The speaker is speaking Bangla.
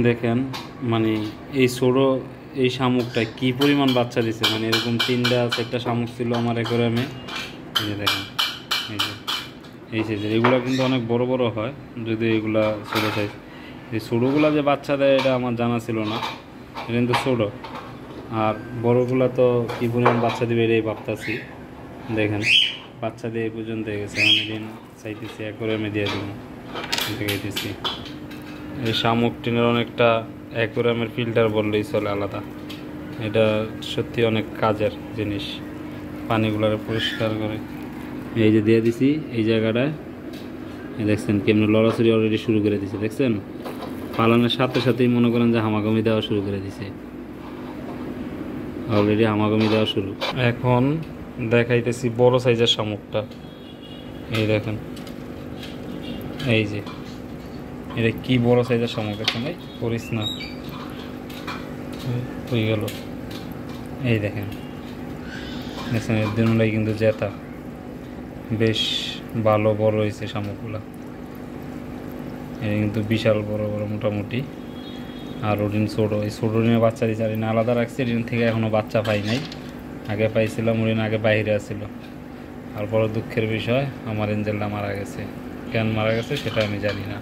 দেখেন মানে এই ছোটো এই শামুকটা কি পরিমাণ বাচ্চা দিছে, মানে এরকম 3-4টা শামুক ছিল আমার অ্যাকোয়ারিয়ামে। এই যে দেখেন, এই যে এই সাইজের এগুলো কিন্তু অনেক বড় বড় হয়, যদি এগুলা ছোটো সাইজ। এই ছোটোগুলা যে বাচ্চা দেয় এটা আমার জানা ছিল না, এটা কিন্তু ছোটো। আর বড়গুলা তো কী পরিমাণ বাচ্চা দেবে এটাই ভাবতেছি। দেখেন বাচ্চা দিয়ে এই পর্যন্ত হয়ে গেছে, আমি দিন চাইতেছি অ্যাকোয়ারিয়ামে দিয়ে দেবো, দেখাইতেছি। এই শামুক টিনের অনেকটা অ্যাকোয়ারিয়ামের ফিল্টার বললেই চলে, আলাদা। এটা সত্যি অনেক কাজের জিনিস, পানিগুলো পরিষ্কার করে। এই যে দিয়ে দিছি এই জায়গাটায়, দেখছেন কেমন লড়াচড়ি অলরেডি শুরু করে দিছে, দেখছেন পালানোর সাথে সাথেই মনে করেন যে হামাগুমি দেওয়া শুরু করে দিছে, অলরেডি হামাগুমি দেওয়া শুরু। এখন দেখাইতেছি বড় সাইজের শামুকটা, এই দেখেন, এই যে এটা কি বড় সাইজের শামুক, দেখেন ভাই করিস না, হয়ে গেল। এই দেখেন দেখছেন এর দিনটাই কিন্তু জেতা বেশ ভালো বড় হয়েছে শামুকগুলা, এটা কিন্তু বিশাল বড় বড় মোটামুটি। আর ওদিন ছোটো, এই ছোটো দিনে বাচ্চা দিচ্ছে, আর আলাদা রাখছি, এদিন থেকে এখনও বাচ্চা পাই নাই। আগে পাইছিলাম, ওদিন আগে বাইরে আসছিল। আর বড় দুঃখের বিষয় আমার এঞ্জেলটা মারা গেছে, কেন মারা গেছে সেটা আমি জানি না।